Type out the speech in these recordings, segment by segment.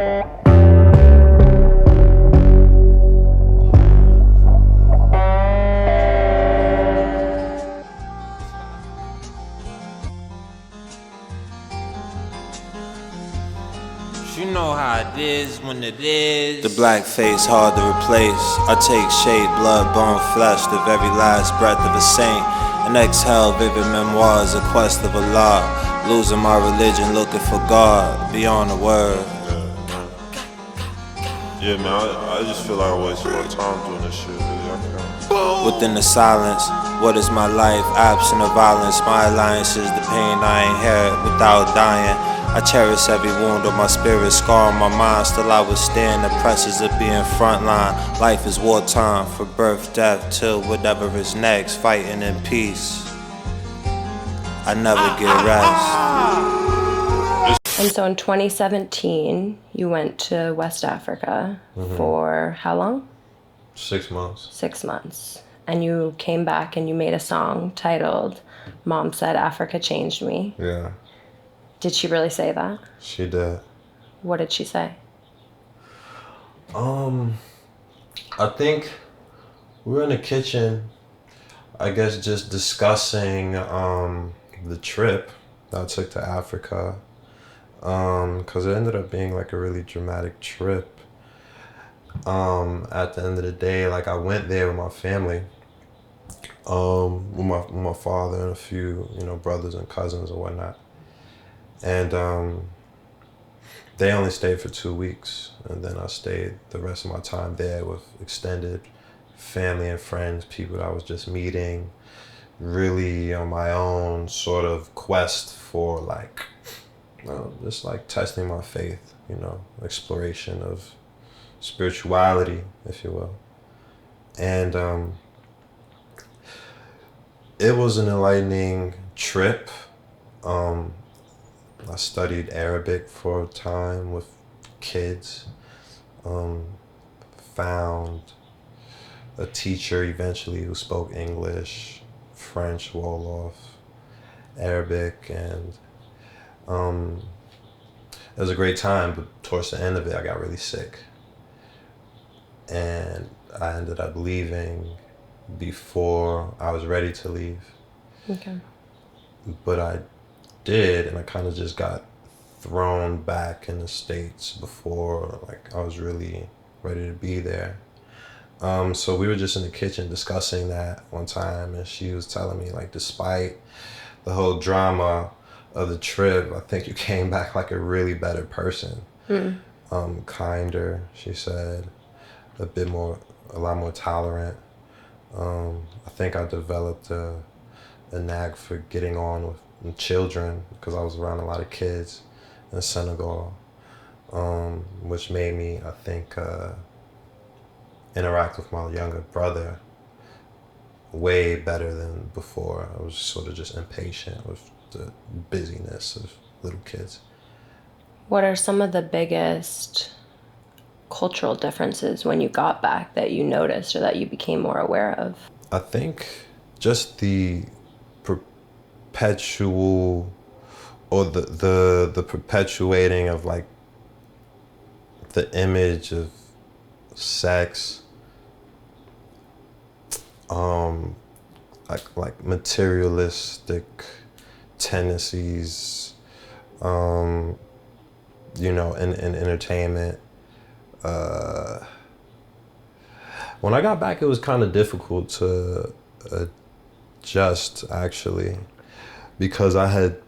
You know how it is when it is. The black face hard to replace. I take shape, blood, bone, flesh, the very last breath of a saint. And exhale vivid memoirs, a quest of Allah. Losing my religion, looking for God, beyond the word. Yeah, man, I just feel like I waste my time doing this shit. Within the silence, what is my life? Absent of violence, my alliance is the pain I inherit without dying. I cherish every wound of my spirit, scar on my mind. Still I withstand the pressures of being frontline. Life is wartime, for birth, death, till whatever is next. Fighting in peace, I never get rest. And so in 2017, you went to West Africa for how long? 6 months. 6 months. And you came back and you made a song titled Mom Said Africa Changed Me. Yeah. Did she really say that? She did. What did she say? I think we were in the kitchen, I guess just discussing the trip that I took to Africa. Because it ended up being like a really dramatic trip. At the end of the day, like I went there with my family, with my father and a few, brothers and cousins and whatnot. And they only stayed for 2 weeks, and then I stayed the rest of my time there with extended family and friends, people that I was just meeting, really on my own sort of quest for just like testing my faith, exploration of spirituality, if you will. And it was an enlightening trip. I studied Arabic for a time with kids, found a teacher eventually who spoke English, French, Wolof, Arabic, and it was a great time, but towards the end of it, I got really sick. And I ended up leaving before I was ready to leave. Okay. But I did, and I kind of just got thrown back in the States before I was really ready to be there. So we were just in the kitchen discussing that one time, and she was telling me despite the whole drama of the trip, I think you came back like a really better person. Kinder, she said, a lot more tolerant. I think I developed a knack for getting on with children because I was around a lot of kids in Senegal, which made me, I think, interact with my younger brother way better than before. I was sort of just impatient with the busyness of little kids. What are some of the biggest cultural differences when you got back that you noticed or that you became more aware of? I think just the perpetual, or the perpetuating of the image of sex, like materialistic tendencies, in entertainment. When I got back, it was kind of difficult to adjust, actually, because I had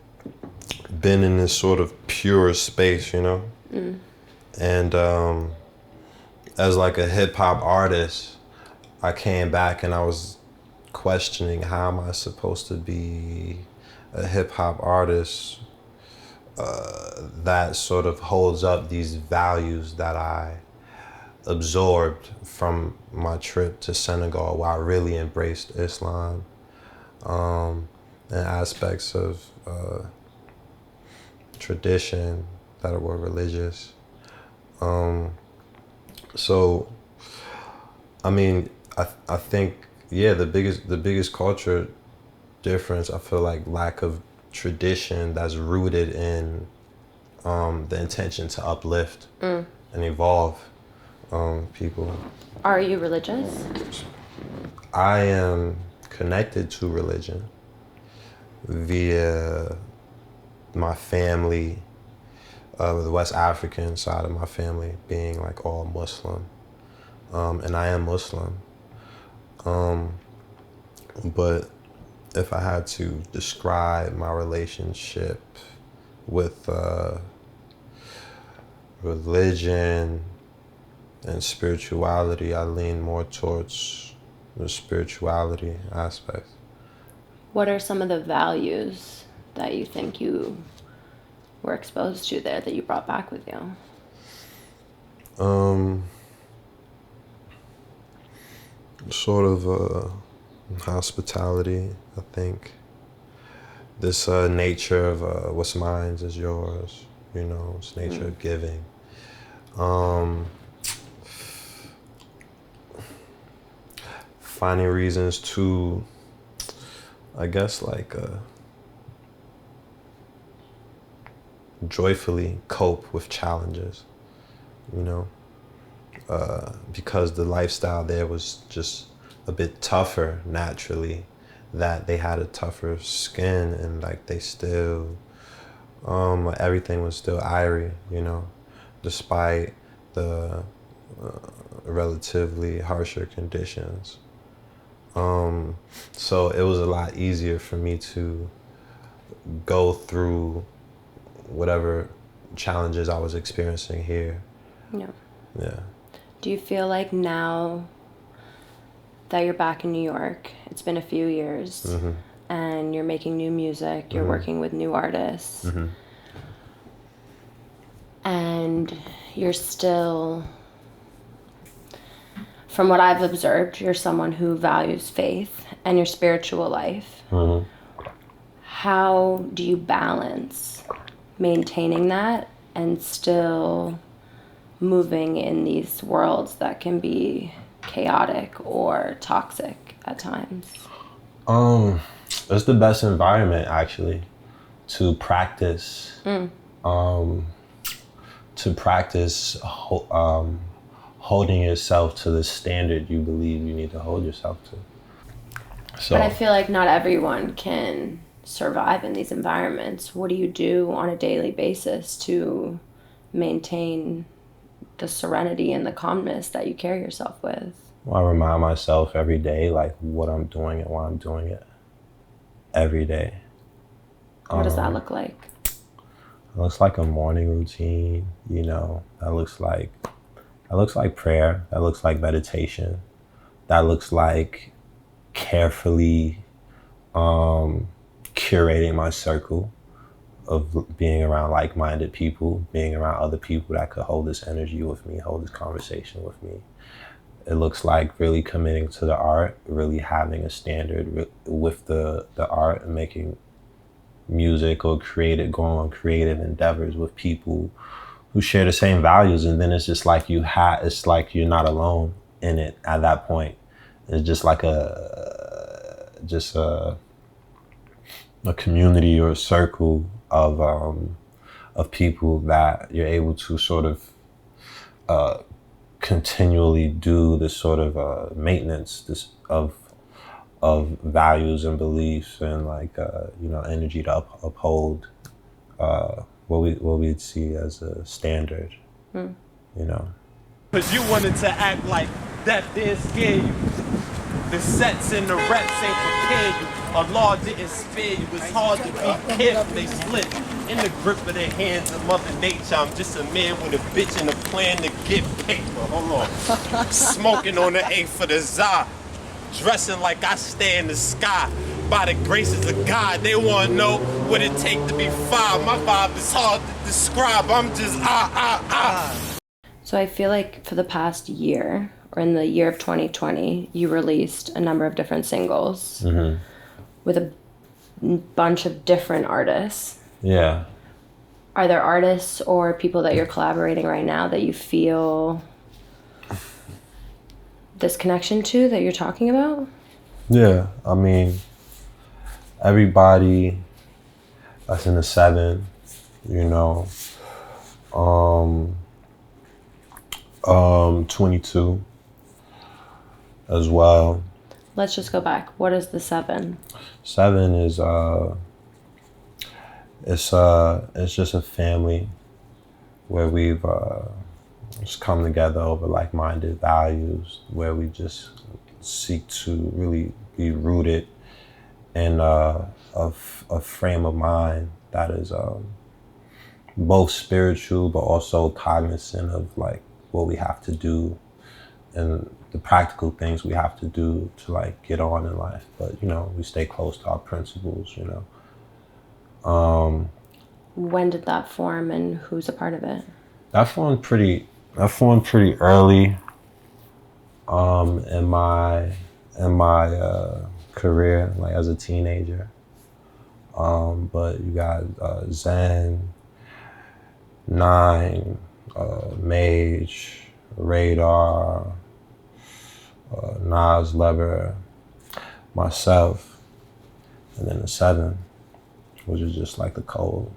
been in this sort of pure space, and as a hip hop artist, I came back and I was questioning, how am I supposed to be a hip hop artist that sort of holds up these values that I absorbed from my trip to Senegal, where I really embraced Islam, and aspects of tradition that were religious. So, I mean, I think, yeah, the biggest culture difference, I feel like lack of tradition that's rooted in the intention to uplift and evolve people. Are you religious? I am connected to religion via my family, the West African side of my family being like all Muslim. And I am Muslim. But if I had to describe my relationship with religion and spirituality, I lean more towards the spirituality aspect. What are some of the values that you think you were exposed to there that you brought back with you? Sort of hospitality, I think. This nature of what's mine is yours, you know, it's nature of giving. Finding reasons to, I guess, like joyfully cope with challenges, you know, because the lifestyle there was just a bit tougher naturally, that they had a tougher skin and like they still, everything was still irie, you know, despite the relatively harsher conditions. So it was a lot easier for me to go through whatever challenges I was experiencing here. Yeah. Yeah. Do you feel like now that you're back in New York, it's been a few years, and you're making new music, you're working with new artists, and you're still, from what I've observed, you're someone who values faith and your spiritual life. How do you balance maintaining that and still moving in these worlds that can be chaotic or toxic at times? It's the best environment actually to practice. To practice holding yourself to the standard you believe you need to hold yourself to. So, but I feel like not everyone can survive in these environments. What do you do on a daily basis to maintain the serenity and the calmness that you carry yourself with? Well, I remind myself every day, like what I'm doing and why I'm doing it. Every day. What does that look like? It looks like a morning routine, you know. That looks like prayer. That looks like meditation. That looks like carefully curating my circle of being around like-minded people, being around other people that could hold this energy with me, hold this conversation with me. It looks like really committing to the art, really having a standard with the art and making music or going on creative endeavors with people who share the same values. And then it's just like it's like you're not alone in it at that point. It's just like a community or a circle of people that you're able to sort of continually do this sort of maintenance of values and beliefs and like energy to uphold what we'd see as a standard, you know. Cause you wanted to act like that didn't scare you. The sets and the reps ain't prepare you. Allah didn't spare you. It's hard to be careful. They slip in the grip of their hands of Mother Nature. I'm just a man with a bitch and a plan to get paper. Hold on. Smoking on the A for the Za. Dressing like I stay in the sky. By the graces of God, they want to know what it take to be five. My vibe is hard to describe. I'm just So I feel like for the past year, or in the year of 2020, you released a number of different singles with a bunch of different artists. Yeah. Are there artists or people that you're collaborating right now that you feel this connection to that you're talking about? Yeah, I mean, everybody that's in the 7, you know, 22 as well. Let's just go back. What is the 7? 7 is it's just a family where we've just come together over like-minded values, where we just seek to really be rooted in a frame of mind that is both spiritual but also cognizant of like what we have to do and the practical things we have to do to like get on in life. But you know, we stay close to our principles, you know. When did that form and who's a part of it? That formed pretty early in my career, like as a teenager. But you got Zen, Nine, Mage, Radar, Nas, Lever, myself, and then the 7, which is just like the code.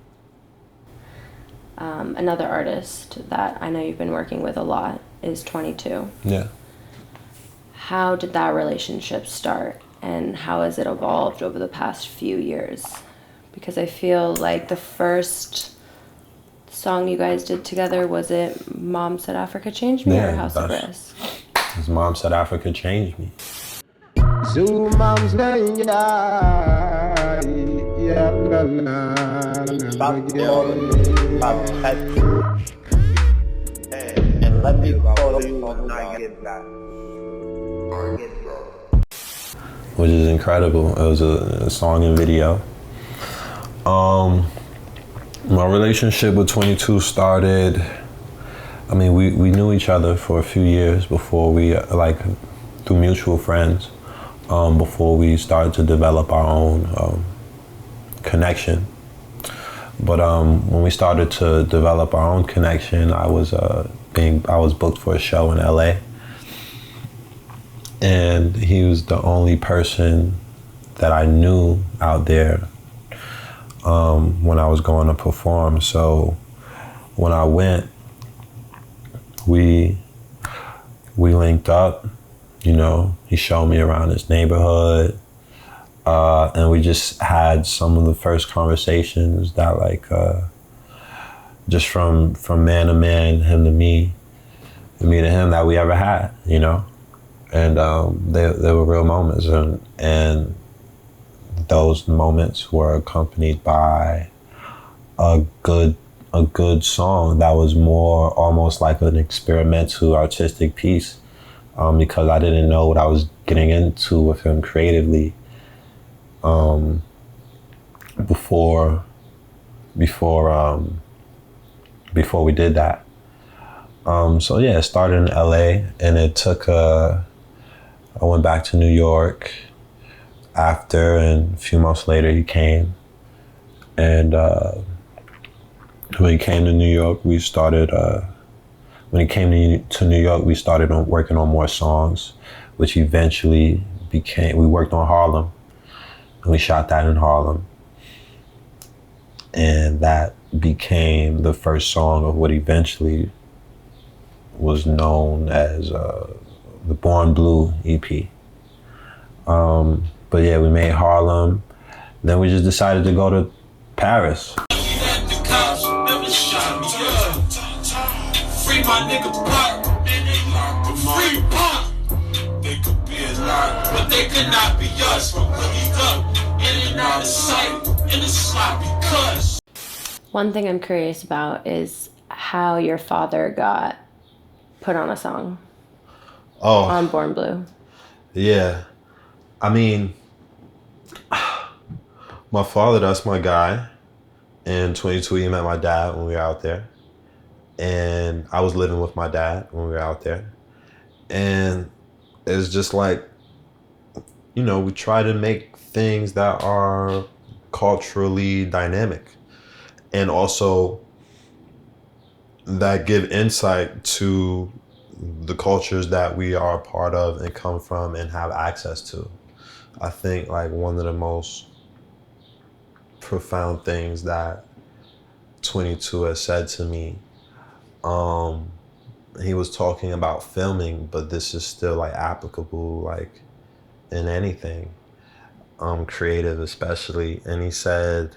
Another artist that I know you've been working with a lot is 22. Yeah. How did that relationship start and how has it evolved over the past few years? Because I feel like the first song you guys did together, was it Mom Said Africa Changed Me or House of Risk? His Mom Said Africa Changed Me. And let me call it when I get back. Which is incredible. It was a song and video. My relationship with 22 started, I mean, we knew each other for a few years before we, like, through mutual friends, before we started to develop our own connection. But when we started to develop our own connection, I was booked for a show in LA. And he was the only person that I knew out there when I was going to perform. So when I went, we linked up, you know, he showed me around his neighborhood, and we just had some of the first conversations that like, just from man to man, him to me to him, that we ever had, you know? And they were real moments, and those moments were accompanied by a good song that was more almost like an experimental artistic piece, because I didn't know what I was getting into with him creatively before we did that. So yeah, it started in LA, and it took I went back to New York after, and a few months later he came. And when he came to New York, we started working on more songs, which eventually we worked on Harlem, and we shot that in Harlem. And that became the first song of what eventually was known as the Born Blue EP. But yeah, we made Harlem. Then we just decided to go to Paris. Free my nigga Pop, free Pop. They could be a lot, but they could not be us. From hooking up, in and out of sight, in the sloppy cuss. One thing I'm curious about is how your father got put on a song. On Born Blue. Yeah. I mean, my father, that's my guy. In 22, he met my dad when we were out there. And I was living with my dad when we were out there. And it's just like, you know, we try to make things that are culturally dynamic and also that give insight to the cultures that we are a part of and come from and have access to. I think like one of the most profound things that 22 has said to me He was talking about filming, but this is still like applicable like in anything, creative especially. And he said,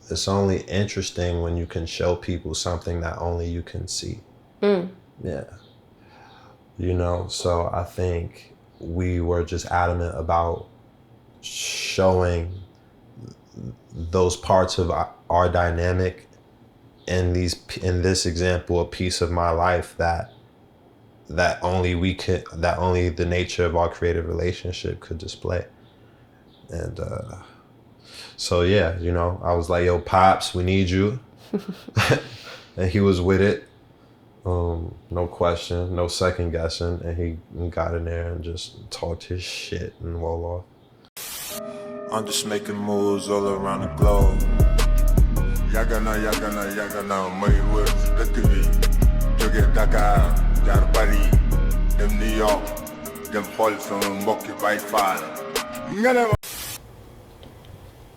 it's only interesting when you can show people something that only you can see. Yeah. You know, so I think we were just adamant about showing those parts of our dynamic in this example, a piece of my life that only the nature of our creative relationship could display. And so yeah, you know, I was like, yo, Pops, we need you. And he was with it. No question, no second guessing, and he got in there and just talked his shit and roll off. I'm just making moves all around the globe. Yagana, Maywood, Lativi, Jogi Dakar, Jarbari, them New York, them Folsom, Moki by Fire.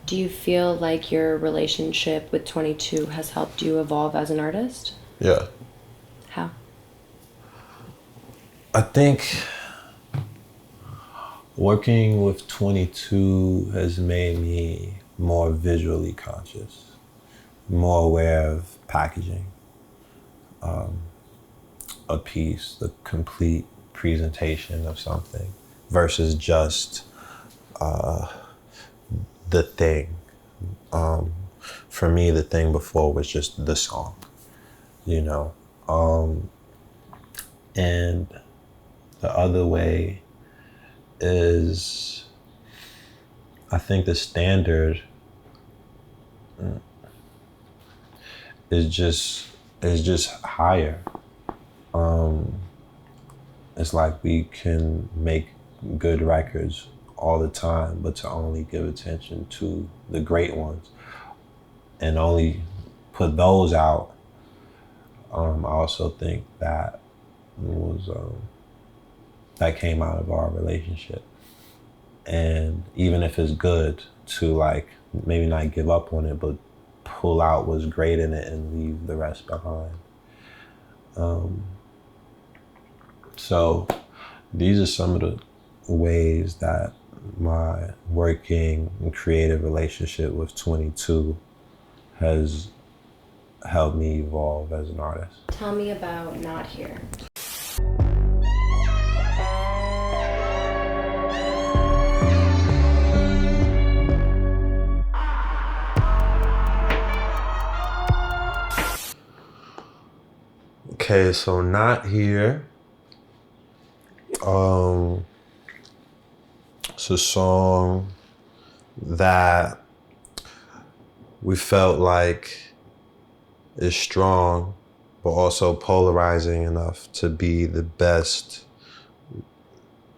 Do you feel like your relationship with 22 has helped you evolve as an artist? Yeah. How? I think working with 22 has made me more visually conscious, more aware of packaging, a piece, the complete presentation of something versus just the thing. For me, the thing before was just the song, you know. And the other way is, I think the standard is just higher. It's like we can make good records all the time, but to only give attention to the great ones and only put those out. I also think that was that came out of our relationship. And even if it's good, to like maybe not give up on it, but pull out what's great in it and leave the rest behind. So these are some of the ways that my working and creative relationship with 22 has helped me evolve as an artist. Tell me about Not Here. Okay, so Not Here. It's a song that we felt like is strong, but also polarizing enough to be the best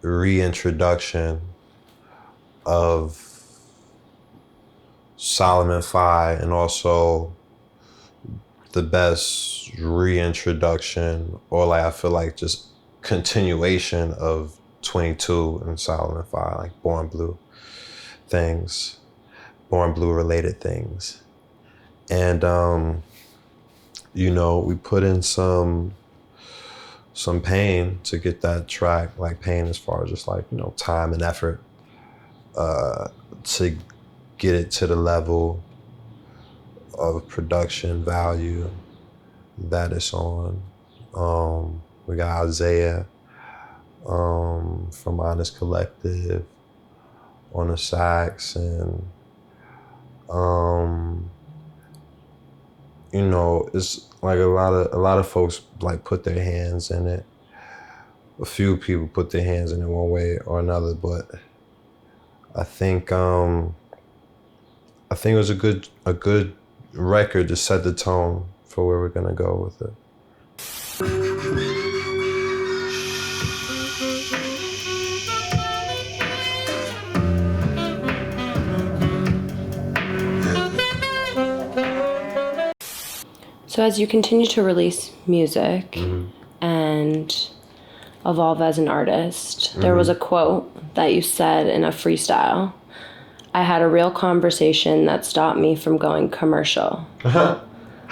reintroduction of Salomon Faye, and also the best reintroduction, or like I feel like just continuation of 22 and Salomon Faye, like Born Blue related things. And you know, we put in some pain to get that track, like pain as far as just like, you know, time and effort to get it to the level of production value that it's on. We got Isaiah from Honest Collective on the sax, and you know, it's like a lot of folks like put their hands in it. A few people put their hands in it one way or another, but I think it was a good record to set the tone for where we're gonna go with it. So as you continue to release music and evolve as an artist, there was a quote that you said in a freestyle. I had a real conversation that stopped me from going commercial.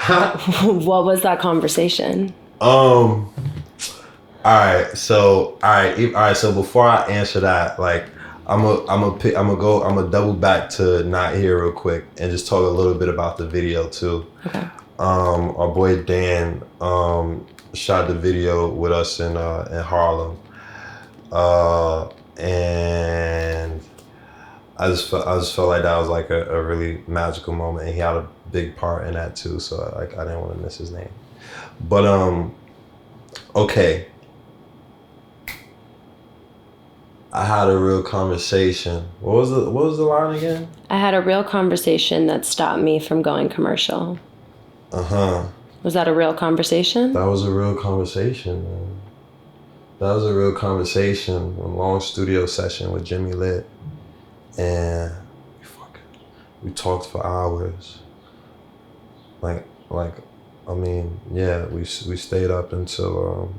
What was that conversation? All right. So before I answer that, like, I'm gonna double back to Not Here real quick and just talk a little bit about the video too. Okay. Our boy Dan shot the video with us in Harlem, and I just felt like that was like a really magical moment, and he had a big part in that too. So like I didn't want to miss his name, but okay. I had a real conversation. What was the line again? I had a real conversation that stopped me from going commercial. Was that a real conversation? That was a real conversation, man. That was a real conversation. A long studio session with Jimmy Lit, and we talked for hours. Like I mean, yeah, we stayed up until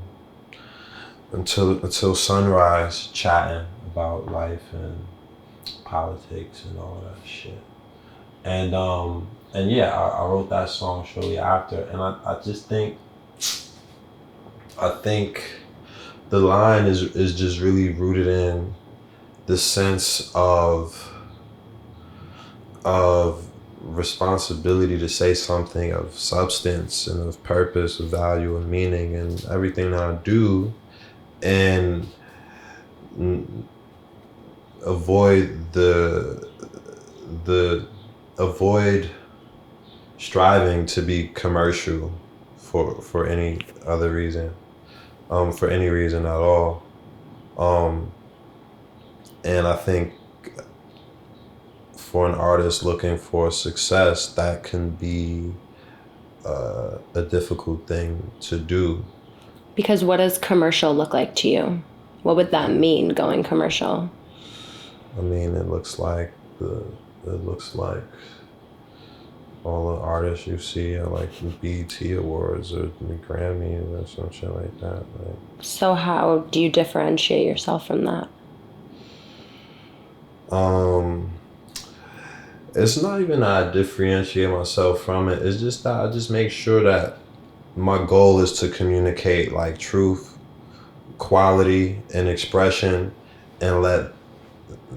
sunrise, chatting about life and politics and all that shit. And yeah, I wrote that song shortly after, and I think the line is just really rooted in the sense of responsibility to say something of substance and of purpose, of value and meaning, and everything that I do, and avoid striving to be commercial for any other reason, for any reason at all. And I think for an artist looking for success, that can be a difficult thing to do. Because what does commercial look like to you? What would that mean, going commercial? I mean, it looks like all the artists you see at like the BET Awards or the Grammys or some shit like that. Like, so how do you differentiate yourself from that? It's not even that I differentiate myself from it. It's just that I just make sure that my goal is to communicate like truth, quality, and expression, and let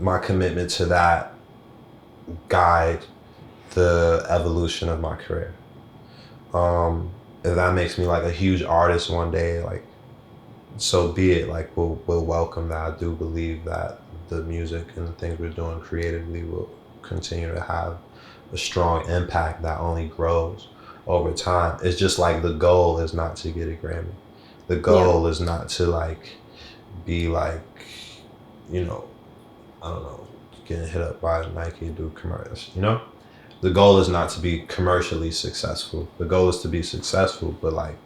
my commitment to that guide the evolution of my career. If that makes me like a huge artist one day, like, so be it. Like, we'll welcome that. I do believe that the music and the things we're doing creatively will continue to have a strong impact that only grows over time. It's just like the goal is not to get a Grammy. The goal is not to like be like, you know, I don't know, getting hit up by Nike to do commercials, you know? The goal is not to be commercially successful. The goal is to be successful, but like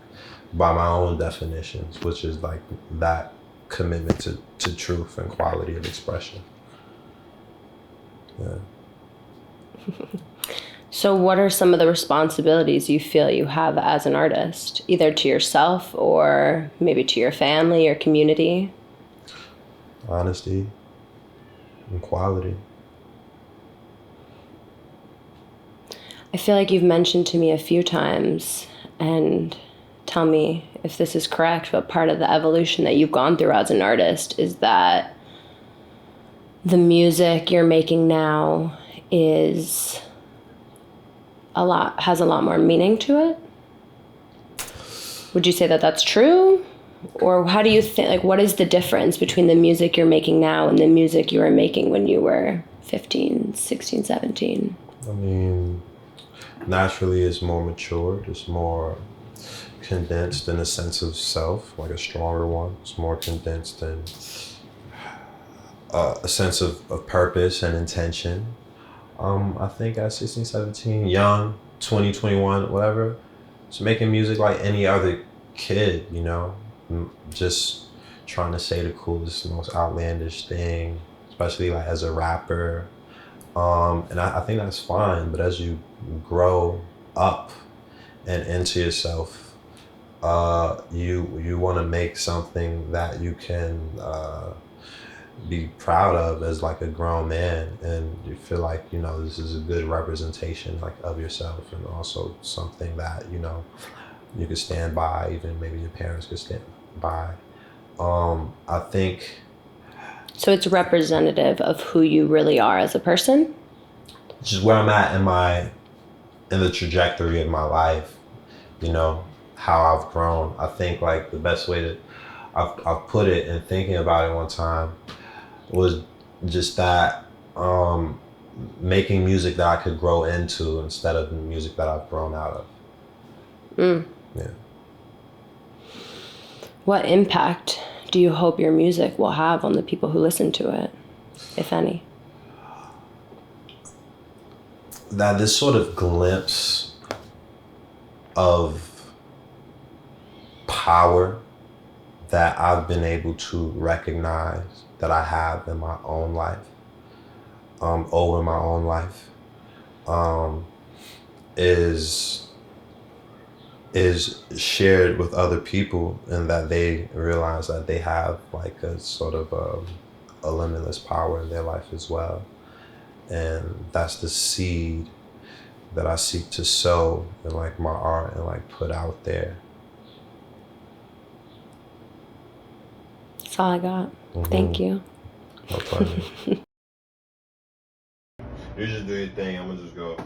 by my own definitions, which is like that commitment to truth and quality of expression. Yeah. So what are some of the responsibilities you feel you have as an artist, either to yourself or maybe to your family or community? Honesty and quality. I feel like you've mentioned to me a few times, and tell me if this is correct, but part of the evolution that you've gone through as an artist is that the music you're making now has a lot more meaning to it. Would you say that that's true? Or how do you think, like, what is the difference between the music you're making now and the music you were making when you were 15, 16, 17? I mean, naturally it's more matured, it's more condensed in a sense of self, like a stronger one. It's more condensed in a sense of purpose and intention. I think at 16, 17, young, 20, 21, whatever, just making music like any other kid, you know? Just trying to say the coolest, most outlandish thing, especially like as a rapper. And I think that's fine, but as you grow up and into yourself, you want to make something that you can be proud of as like a grown man, and you feel like, you know, this is a good representation like of yourself, and also something that, you know, you could stand by, even maybe your parents could stand by. I think. So it's representative of who you really are as a person? Just where I'm at in the trajectory of my life, you know, how I've grown. I think like the best way that I've put it, and thinking about it one time, was just that making music that I could grow into instead of the music that I've grown out of. Yeah. What impact do you hope your music will have on the people who listen to it, if any? That this sort of glimpse of power that I've been able to recognize that I have in my own life, over my own life, is shared with other people, and that they realize that they have like a sort of a limitless power in their life as well. And that's the seed that I seek to sow in like my art and like put out there. That's all I got. Thank you. My pleasure. You just do your thing, I'm gonna just go.